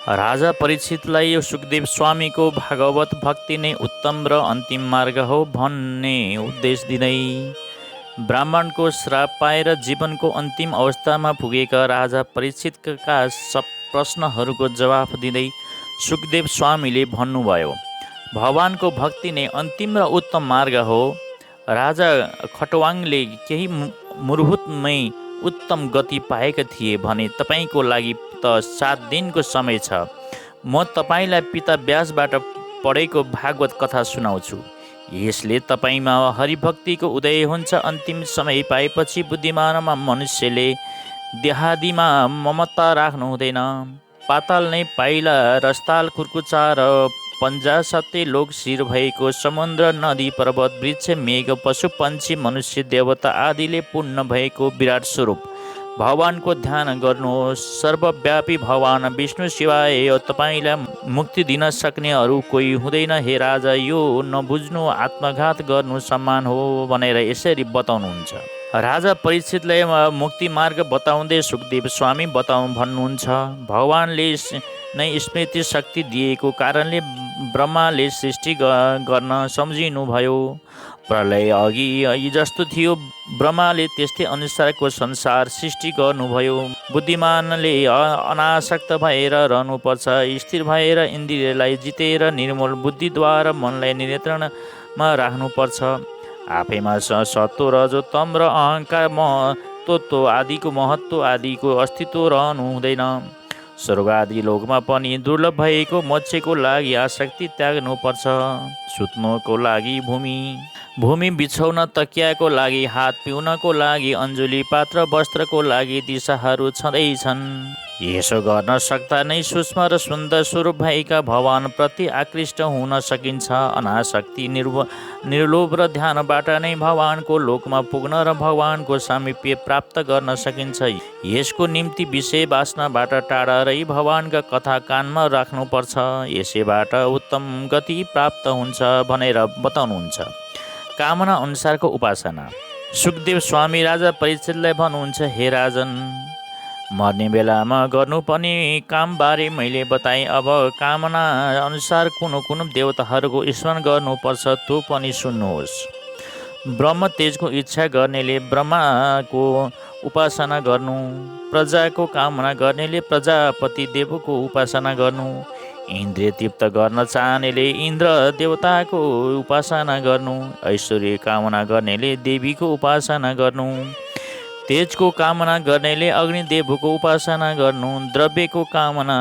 राजा परीक्षितलाई सुखदेव स्वामीको भागवत भक्ति नै उत्तम र अन्तिम मार्ग हो भन्ने उपदेश दिँदै ब्राह्मणको श्राप पाएर जीवनको अन्तिम अवस्थामा पुगेका राजा परीक्षितका सब प्रश्नहरूको जवाफ दिँदै सुखदेव स्वामीले भन्नुभयो, भगवानको भक्ति नै अन्तिम र उत्तम मार्ग हो। राजा खटवाङले केही मुहूर्तमै उत्तम गति पाएका थिए भने तपाईँको लागि त 7 दिनको समय छ। म तपाईँलाई पिता व्यासबाट पढेको भागवत कथा सुनाउँछु। यसले तपाईँमा हरिभक्तिको उदय हुन्छ। अन्तिम समय पाएपछि बुद्धिमानमा मनुष्यले देहादिमा ममता राख्नु हुँदैन। पाताल नै पाइला, रस्ताल, कुर्कुचा र पन्जा, सत्य लोक, शिर भएको समुद्र, नदी, पर्वत, वृक्ष, मेघ, पशु, पन्छी, मनुष्य, देवता आदिले पूर्ण भएको विराट स्वरूप भगवानको ध्यान गर्नुहोस्। सर्वव्यापी भगवान विष्णु सिवाय तपाईँलाई मुक्ति दिन सक्ने अरू कोही हुँदैन। हे राजा, यो नबुझ्नु आत्मघात गर्नु सम्मान हो भनेर यसरी बताउनुहुन्छ। राजा परीक्षितलाई मुक्ति मार्ग बताउँदै सुखदेव स्वामी भन्नुहुन्छ, भगवानले नै स्मृति शक्ति दिएको कारणले ब्रह्माले सृष्टि गर्न सम्झिनुभयो। प्रलय अघि जस्तो थियो, ब्रह्माले त्यस्तै अनुसारको संसार सृष्टि गर्नुभयो। बुद्धिमानले अनासक्त भएर रहनुपर्छ। स्थिर भएर इन्द्रियलाई जितेर निर्मल बुद्धिद्वारा मनलाई नियन्त्रणमा राख्नुपर्छ। आफैमा सत्व, रजो, तम र अहङ्कार, तत्त्व आदिको महत्त्व आदिको अस्तित्व रहनु हुँदैन। स्वर्ग आदि लोकमा पनि दुर्लभ भएको मोक्षको लागि आसक्ति त्याग्नुपर्छ। सुत्नको लागि भूमि बिछाउन तकियाको लागि हात, पिउनको लागि अञ्जुली, पात्र, वस्त्रको लागि दिशाहरू छँदैछन्। यसो गर्न सक्दा नै सूक्ष्म र सुन्दर स्वरूप भएका भगवान प्रति आकृष्ट हुन सकिन्छ। अनासक्ति, निर्लोभ र ध्यानबाट नै भगवानको लोकमा पुग्न र भगवानको सामिप्य प्राप्त गर्न सकिन्छ। यसको निम्ति विषय वासनाबाट टाढा रही भगवानका कथा कानमा राख्नुपर्छ। यसैबाट उत्तम गति प्राप्त हुन्छ भनेर बताउनुहुन्छ। कामना अनुसारको उपासना। सुखदेव स्वामी राजा परीक्षितलाई भन्नुहुन्छ, हे राजन, मर्ने बेलामा गर्नुपर्ने कामबारे मैले बताएँ। अब कामना अनुसार कुन देवताहरूको स्मरण गर्नुपर्छ त्यो पनि सुन्नुहोस्। ब्रह्म तेजको इच्छा गर्नेले ब्रह्माको उपासना गर्नु, प्रजाको कामना गर्नेले प्रजापति देवको उपासना गर्नु, इन्द्रिय तृप्त गर्न चाहनेले इन्द्र देवताको उपासना गर्नु, ऐश्वर्य कामना गर्नेले देवीको उपासना गर्नु, तेजको कामना गर्नेले अग्निदेवको उपासना गर्नु, द्रव्यको कामना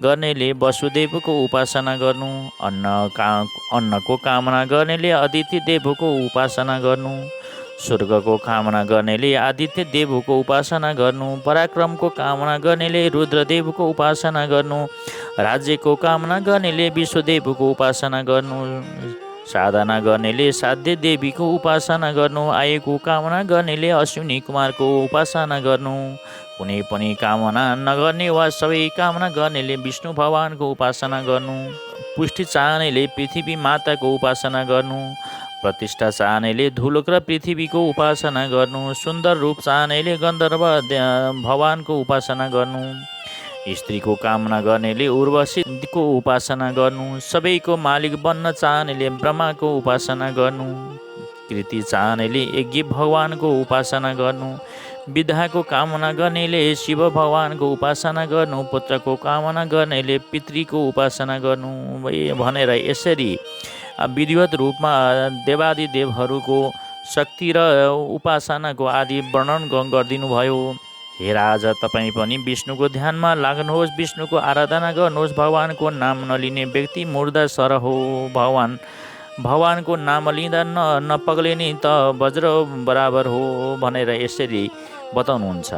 गर्नेले वसुदेवको उपासना गर्नु, अन्नको कामना गर्नेले आदित्य देवको उपासना गर्नु, स्वर्गको कामना गर्नेले आदित्य देवको उपासना गर्नु, पराक्रमको कामना गर्नेले रुद्रदेवको उपासना गर्नु, राज्यको कामना गर्नेले विश्वदेवको उपासना गर्नु, साधना गर्नेले साध्य देवीको उपासना गर्नु, आयुको कामना गर्नेले अश्विनी कुमारको उपासना गर्नु, कुनै पनि कामना नगर्ने वा सबै कामना गर्नेले विष्णु भगवानको उपासना गर्नु, पुष्टि चाहनेले पृथ्वी माताको उपासना गर्नु, प्रतिष्ठा चाहनेले धुलोक र पृथ्वीको उपासना गर्नु, सुन्दर रूप चाहनेले गन्धर्व भगवानको उपासना गर्नु, स्त्रीको कामना गर्नेले उर्वशीको उपासना गर्नु, सबैको मालिक बन्न चाहनेले ब्रह्माको उपासना गर्नु, कृति चाहनेले यज्ञ भगवानको उपासना गर्नु, विद्याको कामना गर्नेले शिव भगवानको उपासना गर्नु, पुत्रको कामना गर्नेले पितृको उपासना गर्नु भनेर यसरी विधिवत रूपमा देवादिदेवहरूको शक्ति र उपासनाको आदि वर्णन गरिदिनुभयो। हे राजा, तपाईँ पनि विष्णुको ध्यानमा लाग्नुहोस्, विष्णुको आराधना गर्नुहोस्। भगवानको नाम नलिने व्यक्ति मुर्दा सर हो। भगवानको नाम लिँदा नपग्लिने त वज्र बराबर हो भनेर यसरी बताउनुहुन्छ।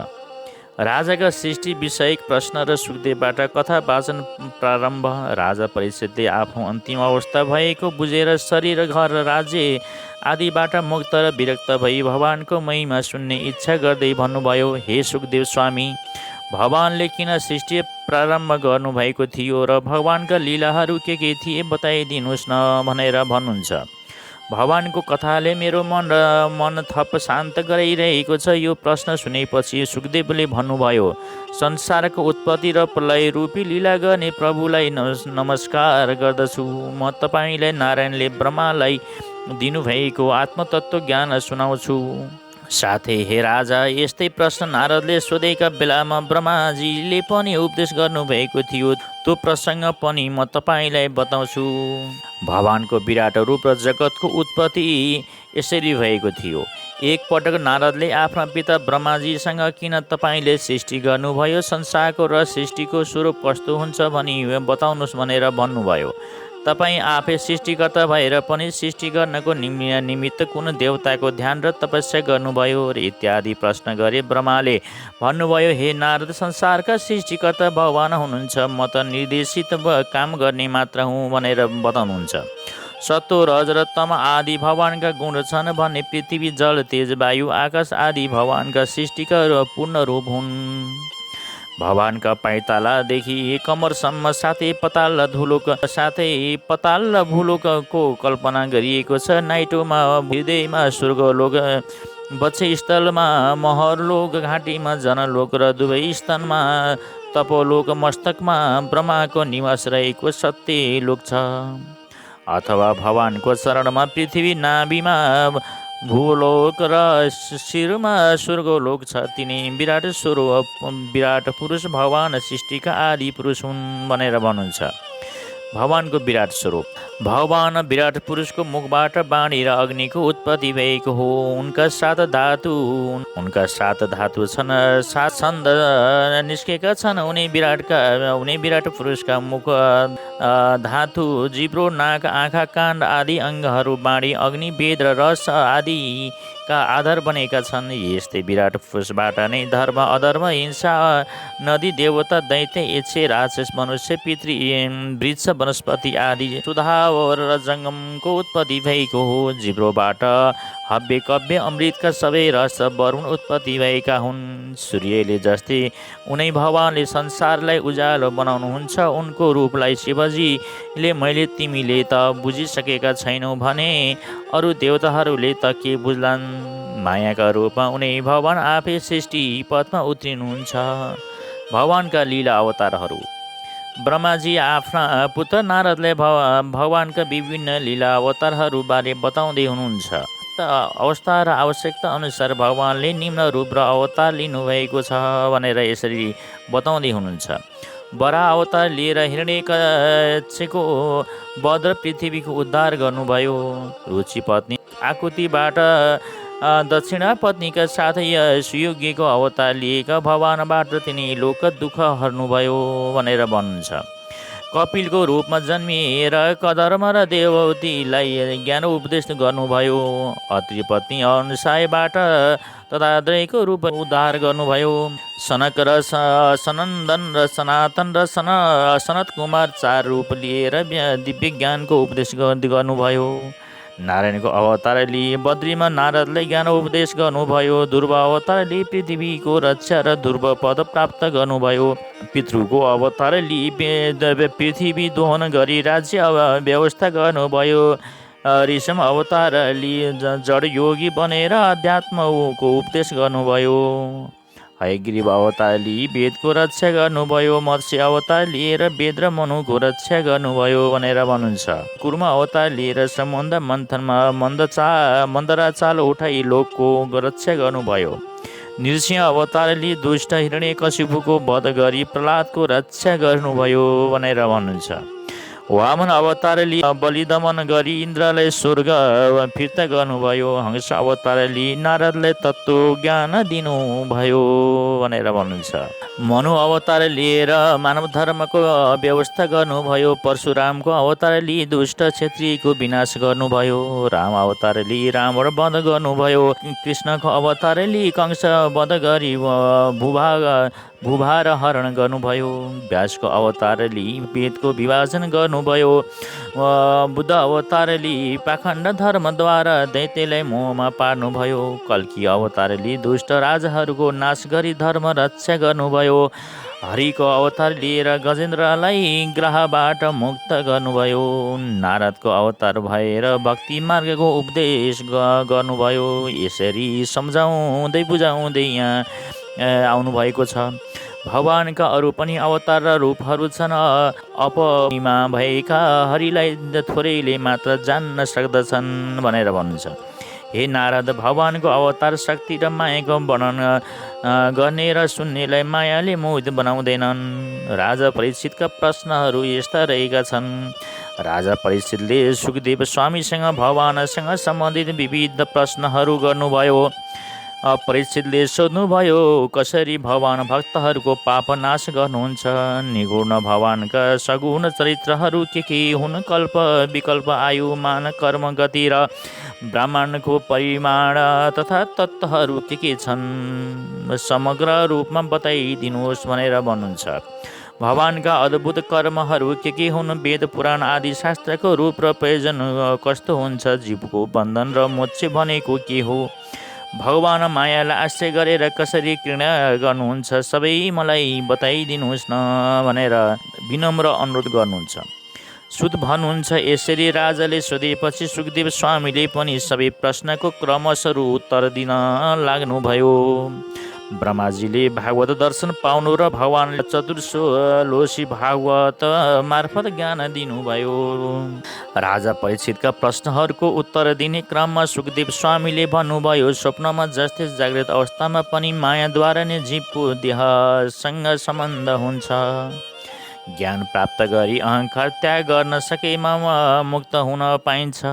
राजाका सृष्टि विषयक प्रश्न र सुखदेवबाट कथा वाचन प्रारम्भ। राजा परीक्षितले आफ्नो अन्तिम अवस्था भएको बुझेर शरीर, घर, राज्य आदिबाट मुक्त र विरक्त भई भगवानको महिमा सुन्ने इच्छा गर्दै भन्नुभयो, हे सुखदेव स्वामी, भगवानले किन सृष्टि प्रारम्भ गर्नुभएको थियो र भगवानका लीलाहरू के थिए बताइदिनुहोस् न भनेर भन्नुहुन्छ। भगवानको कथाले मेरो मन थप शान्त गराइरहेको छ। यो प्रश्न सुनेपछि सुखदेवले भन्नुभयो, संसारको उत्पत्ति र प्रलय रूपी लीला गर्ने प्रभुलाई नमस्कार गर्दछु। म तपाईँलाई नारायणले ब्रह्मालाई दिनुभएको आत्मतत्त्व ज्ञान सुनाउँछु। साथै हे राजा, यस्तै प्रश्न नारदले सोधेका बेलामा ब्रह्माजीले पनि उपदेश गर्नुभएको थियो। त्यो प्रसङ्ग पनि म तपाईँलाई बताउँछु। भगवानको विराट रूप र जगतको उत्पत्ति यसरी भएको थियो। एकपटक नारदले आफ्ना पिता ब्रह्माजीसँग, किन तपाईँले सृष्टि गर्नुभयो, संसारको र सृष्टिको स्वरूप कस्तो हुन्छ भनी बताउनुहोस् भनेर भन्नुभयो। तपाईँ आफै सृष्टिकर्ता भएर पनि सृष्टि गर्नको निमित्त कुन देवताको ध्यान र तपस्या गर्नुभयो र इत्यादि प्रश्न गरे। ब्रह्माले भन्नुभयो, हे नारद, संसारका सृष्टिकर्ता भगवान हुनुहुन्छ, म त निर्देशित काम गर्ने मात्र हुँ भनेर बताउनुहुन्छ। सत्व, रज र तम आदि भगवानका गुण छन् भने पृथ्वी, जल, तेज, वायु, आकाश आदि भगवानका सृष्टिका पूर्ण रूप हुन्। भगवानका पाइतालादेखि कमरसम्म साथै पताल र भूलोकको कल्पना गरिएको छ। नाइटोमा हृदयमा स्वर्गलोक, वक्षस्थलमा महरलोक, घाँटीमा जनलोक र दुवै स्तनमा तपोलोक, मस्तकमा ब्रह्माको निवास रहेको सत्यलोक छ। अथवा भगवानको शरणमा पृथ्वी, नाभिमा भूलोक र शिरमा स्वर्गलोक छ। तिनी विराट पुरुष भगवान सृष्टिका आदि पुरुष हुन् भनेर भन्नुहुन्छ। भगवानको विराट स्वरूप। भगवान विराट पुरुषको मुखबाट वाणी र अग्निको उत्पत्ति भएको हो। उनका सात धातु छन्, 7 छन्द निस्केका छन्। उनी विराट पुरुषका मुख, धातु, जिब्रो, नाक, आँखा, काण्ड आदि अङ्गहरू वाणी, अग्नि, वेद र रस आदिका आधार बनेका छन्। यस्तै विराट पुरुषबाट नै धर्म, अधर्म, हिंसा, नदी, देवता, दैत्य, यक्ष, राक्षस, मनुष्य, पितृ, वृक्ष, वनस्पति आदि सुधावर र जङ्गमको उत्पत्ति भएको हो। जिब्रोबाट हव्य, कव्य, अमृतका सबै रस वरुण उत्पत्ति भएका हुन्। सूर्यले जस्तै उनै भगवानले संसारलाई उज्यालो बनाउनुहुन्छ। उनको रूपलाई शिवजीले मैले तिमीले त बुझिसकेका छैनौ भने अरू देवताहरूले त के बुझ्लान्। मायाका रूपमा उनै भगवान आफै सृष्टि पथमा उत्रिनुहुन्छ। भगवानका लीला अवतारहरू। ब्रह्माजी आफ्ना पुत्र नारदले भगवानका विभिन्न लीला अवतारहरू बारे बताउँदै हुनुहुन्छ। अवस्था र आवश्यकता अनुसार भगवानले निम्न रूप र अवतार लिनुभएको छ भनेर यसरी बताउँदै हुनुहुन्छ। वराह अवतार लिएर हिरण्यकश्यपको वध र पृथ्वीको उद्धार गर्नुभयो। रुचि पत्नी आकुतिबाट दक्षिणा पत्नीका साथै सुयोग्यको अवतार लिएका भगवानबाट तिनी लोक दुःख हर्नुभयो भनेर भन्नुहुन्छ। कपिलको रूपमा जन्मिएर कधर्म र देवतीलाई ज्ञान उपदेश गर्नुभयो। अत्रि पत्नी अनुसायबाट दत्तात्रेयको रूप उद्धार गर्नुभयो। सनक र सनन्दन र सनातन र सनत कुमार 4 रूप लिएर दिव्य ज्ञानको उपदेश गर्नुभयो। नारायणको अवतार लिए बद्रीमा नारदलाई ज्ञान उपदेश गर्नुभयो। ध्रुव अवतार लिए पृथ्वीको रक्षा र ध्रुव पद प्राप्त गर्नुभयो। पितृको अवतार लिए पृथ्वी दोहन गरी राज्य व्यवस्था गर्नुभयो। ऋषम अवतार लिए जड योगी बनेर अध्यात्मको उपदेश गर्नुभयो। हयग्रीव अवतार लिए वेदको रक्षा गर्नुभयो। मत्स्य अवतार लिएर वेद र मनुको रक्षा गर्नुभयो भनेर भन्नुहुन्छ। कुर्म अवतार लिएर समुद्र मन्थनमा मन्दराचाल उठाई लोकको रक्षा गर्नुभयो। नृसिंह अवतार लिए दुष्ट हिरण्यकशिपुको वध गरी प्रहलादको रक्षा गर्नुभयो भनेर भन्नुहुन्छ। वामन अवतार लिए बलिदमन गरी इन्द्रलाई स्वर्ग फिर्ता गर्नुभयो। हंस अवतार लिए नारदलाई तत्त्व ज्ञान दिनुभयो भनेर भन्नुहुन्छ। मनु अवतार लिएर मानव धर्मको व्यवस्था गर्नुभयो। परशुरामको अवतार लिए दुष्ट क्षत्रियको विनाश गर्नुभयो। राम अवतार लिए रावण वध गर्नुभयो। कृष्णको अवतार लिए कंस वध गरी भूभार हरण गर्नुभयो। व्यासको अवतार लिए वेदको विभाजन गर्नुभयो। बुद्ध अवतार लिए पाखण्ड धर्मद्वारा दैत्यलाई मोहमा पार्नुभयो। कल्की अवतार लिए दुष्ट राजाहरूको नाश गरी धर्म रक्षा गर्नुभयो। हरिको अवतार लिएर गजेन्द्रलाई ग्रहबाट मुक्त गर्नुभयो। नारदको अवतार भएर भक्ति मार्गको उपदेश गर्नुभयो। यसरी सम्झाउँदै बुझाउँदै यहाँ आउनुभएको छ। भगवानका अरू पनि अवतार र रूपहरू छन्। अपमा भएका हरिलाई थोरैले मात्र जान्न सक्दछन् भनेर भन्नुहुन्छ। हे नारद, भगवानको अवतार शक्ति र मायाको वर्णन गर्ने र सुन्नेलाई मायाले मोहित बनाउँदैनन्। राजा परीक्षितका प्रश्नहरू यस्ता रहेका छन्। राजा परीक्षितले सुखदेव स्वामीसँग भगवानसँग सम्बन्धित विविध प्रश्नहरू गर्नुभयो। परीक्षितले सोध्नुभयो, कसरी भगवान भक्तहरूको पाप नाश गर्नुहुन्छ? निगुण भगवानका सगुण चरित्रहरू के हुन्? कल्प विकल्प, आयु, मान, कर्म, गति र ब्रह्माण्डको परिमाण तथा तत्त्वहरू के छन्? समग्र रूपमा बताइदिनुहोस् भनेर भन्नुहुन्छ। भगवानका अद्भुत कर्महरू के हुन्? वेद, पुराण आदि शास्त्रको रूप र प्रयोजन कस्तो हुन्छ? जीवको बन्धन र मोक्ष भनेको के हो? भगवान मायालाई आश्रय गरेर कसरी घृणा गर्नुहुन्छ? सबै मलाई बताइदिनुहोस् न भनेर विनम्र अनुरोध गर्नुहुन्छ। सुत भन्नुहुन्छ। यसरी राजाले सोधेपछि सुखदेव स्वामीले पनि सबै प्रश्नको क्रमशः उत्तर दिन लाग्नुभयो। ब्रह्माजीले भागवत दर्शन पाउनु र भगवानले चतुर्श्लोकी भागवत मार्फत ज्ञान दिनुभयो। राजा परीक्षितका प्रश्नहरूको उत्तर दिने क्रममा सुखदेव स्वामीले भन्नुभयो, स्वप्नमा जस्तै जागृत अवस्थामा पनि मायाद्वारा नै जीवको देहसँग सम्बन्ध हुन्छ। ज्ञान प्राप्त गरी अहङ्कार त्याग गर्न सकेमा मुक्त हुन पाइन्छ।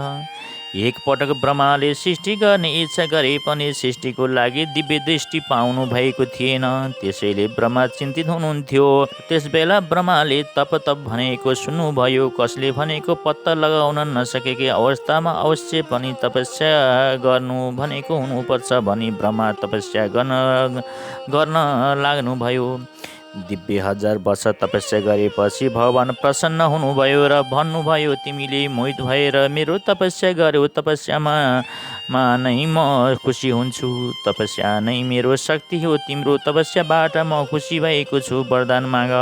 एकपटक ब्रह्माले सृष्टि गर्ने इच्छा गरे पनि सृष्टिको लागि दिव्य दृष्टि पाउनु भएको थिएन। त्यसैले ब्रह्मा चिन्तित हुनुहुन्थ्यो। त्यसबेला ब्रह्माले तप भनेको सुन्नुभयो। कसले भनेको पत्ता लगाउन नसकेकै अवस्थामा अवश्य पनि तपस्या गर्नु भनेको हुनुपर्छ भनी ब्रह्मा तपस्या गर्न लाग्नुभयो। दिव्य 1000 वर्ष तपस्या गरेपछि भगवान प्रसन्न हुनुभयो र भन्नुभयो, तिमीले मोहित भएर मेरो तपस्या गर्यौ। तपस्यामा नै म खुसी हुन्छु। तपस्या नै मेरो शक्ति हो। तिम्रो तपस्याबाट म खुसी भएको छु। वरदान माग।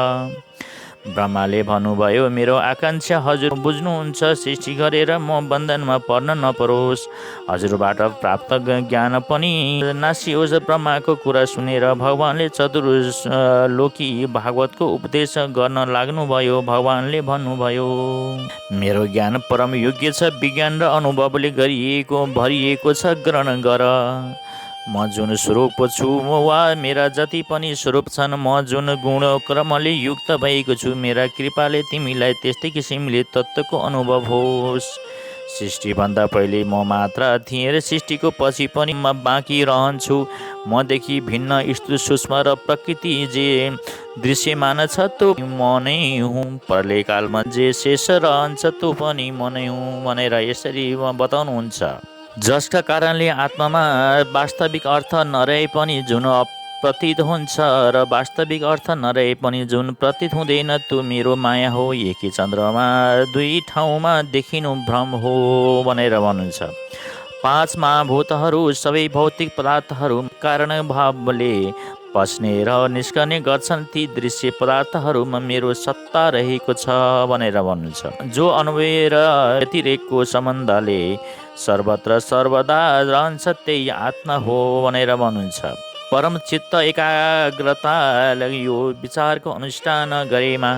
ब्रह्माले भन्नुभयो, मेरो आकाङ्क्षा हजुर बुझ्नुहुन्छ। सृष्टि गरेर म बन्धनमा पर्न नपरोस्। हजुरबाट प्राप्त ज्ञान पनि नासियोस्। ब्रह्माको कुरा सुनेर भगवानले चतुर्श्लोकी भागवतको उपदेश गर्न लाग्नुभयो। भगवानले भन्नुभयो, मेरो ज्ञान परम योग्य छ। विज्ञान र अनुभवले भरिएको छ। ग्रहण गर। म जुन स्वरूप छु वा मेरा जति पनि स्वरूप छन्, म जुन गुण क्रमले युक्त भएको छु, मेरा कृपाले तिमीलाई त्यस्तै किसिमले तत्त्वको अनुभव होस्। सृष्टिभन्दा पहिले म मात्र थिएँ र सृष्टिको पछि पनि म बाँकी रहन्छु। मदेखि भिन्न स्थूल, सूक्ष्म र प्रकृति जे दृश्यमान छ त्यो म नै हुँ। प्रलयकालमा जे शेष रहन्छ त्यो पनि म नै हुँ भनेर यसरी बताउनुहुन्छ। जसका कारणले आत्मामा वास्तविक अर्थ नरहे पनि जुन प्रतीत हुन्छ र वास्तविक अर्थ नरहे पनि जुन प्रतीत हुँदैन त्यो मेरो माया हो। एकै चन्द्रमा दुई ठाउँमा देखिनु भ्रम हो भनेर भन्नुहुन्छ। 5 महाभूतहरू सबै भौतिक पदार्थहरू कारण भावले पस्ने र निस्कने गर्छन्। ती दृश्य पदार्थहरूमा मेरो सत्ता रहेको छ भनेर भन्नुहुन्छ। जो अन्वय र व्यतिरेकको सम्बन्धले सर्वत्र सर्वदा रहन्छ त्यही आत्मा हो भनेर भन्नुहुन्छ। परम चित्त एकाग्रता यो विचारको अनुष्ठान गरेमा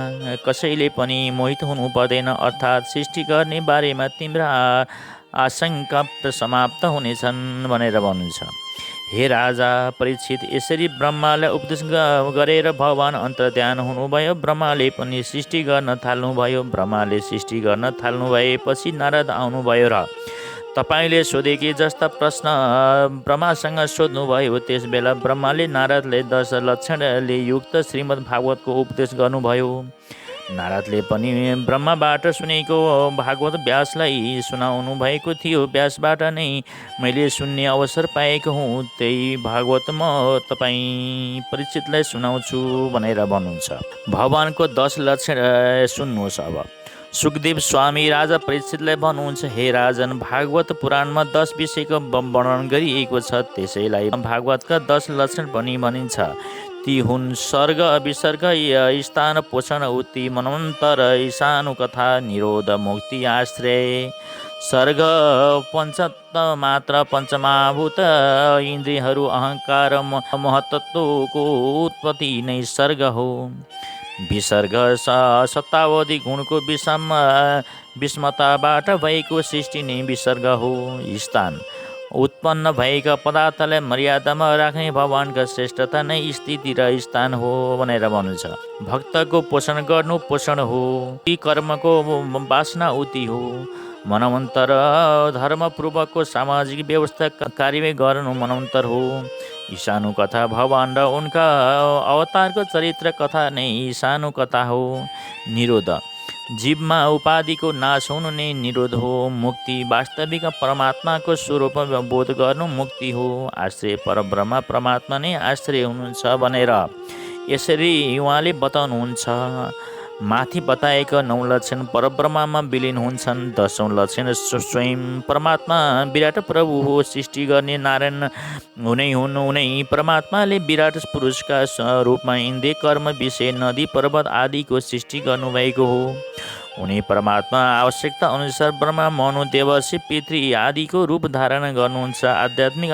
कसैले पनि मोहित हुनु पर्दैन। अर्थात् सृष्टि गर्ने बारेमा तिम्रा आशंका समाप्त हुनेछन् भनेर भन्नुहुन्छ। हे राजा परीक्षित, यसरी ब्रह्मालाई उपदेश गरेर भगवान अन्तर्ध्यान हुनुभयो। ब्रह्माले पनि सृष्टि गर्न थाल्नुभयो। ब्रह्माले सृष्टि गर्न थाल्नु भएपछि नारद आउनुभयो र तपाईँले सोधेकी जस्ता प्रश्न ब्रह्मासँग सोध्नुभयो। त्यसबेला ब्रह्माले नारदले 10 लक्षणले युक्त श्रीमद् भागवतको उपदेश गर्नुभयो। नारदले पनि ब्रह्माबाट सुनेको भागवत व्यासलाई सुनाउनु भएको थियो। व्यासबाट नै मैले सुन्ने अवसर पाएको हुँ। त्यही भागवत म तपाईँ परीक्षितलाई सुनाउँछु भनेर भन्नुहुन्छ। भगवानको 10 लक्षण सुन्नुहोस्। अब सुखदेव स्वामी राजा परीक्षितलाई भन्नुहुन्छ, हे राजन, भागवत पुराणमा 10 विषयको वर्णन गरिएको छ। त्यसैलाई भागवतका 10 लक्षण पनि भनिन्छ। ती हुन् सर्ग विसर्ग स्थान पोषण उति मनवन्तर ईशानु कथा निरोध मुक्ति आश्रय सर्ग मात्र पञ्चमाभूत इन्द्रियहरू अहङ्कार महतत्वको उत्पत्ति नै सर्ग हो। विसर्ग सत्तावधि गुणको विषमताबाट भएको सृष्टि नै विसर्ग हो। स्थान उत्पन्न भएका पदार्थलाई मर्यादामा राख्ने भगवानका श्रेष्ठता नै स्थिति र स्थान हो भनेर भन्नुहुन्छ। भक्तको पोषण गर्नु पोषण हो, ती कर्मको वासना उति हो। मनवन्तर धर्मपूर्वकको सामाजिक व्यवस्था कार्य गर्नु मनवन्तर हो। ईशानु कथा भगवान र उनका अवतारको चरित्र कथा नै ईशानु कथा हो। निरोध जीवमा उपाधिको नाश हुनु नै निरोध हो। मुक्ति वास्तविक परमात्माको स्वरूप बोध गर्नु मुक्ति हो। आश्रय परब्रह्म परमात्मा नै आश्रय हुनुहुन्छ भनेर यसरी उहाँले बताउनुहुन्छ। माथि बताएका 9 लक्षण परब्रह्ममा विलिन हुन्छन्। 10औं लक्षण स्वयं परमात्मा विराट प्रभु हो। सृष्टि गर्ने नारायण हुनै हुन्। उनै परमात्माले विराट पुरुषका रूपमा इन्द्रिय कर्म विषय नदी पर्वत आदिको सृष्टि गर्नुभएको हो। उनी परमात्मा आवश्यकता अनुसार ब्रह्मा मनु देवर्षि पितृ आदिको रूप धारण गर्नुहुन्छ। आध्यात्मिक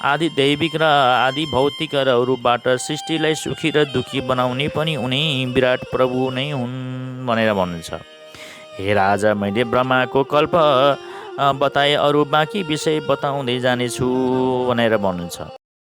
आदि दैविक र आदि भौतिक रूपबाट सृष्टिलाई सुखी र दुखी बनाउने पनि उनी विराट प्रभु नै हुन् भनेर भन्नुहुन्छ। हे राजा, मैले ब्रह्माको कल्प बताए, अरू बाँकी विषय बताउँदै जानेछु भनेर भन्नुहुन्छ।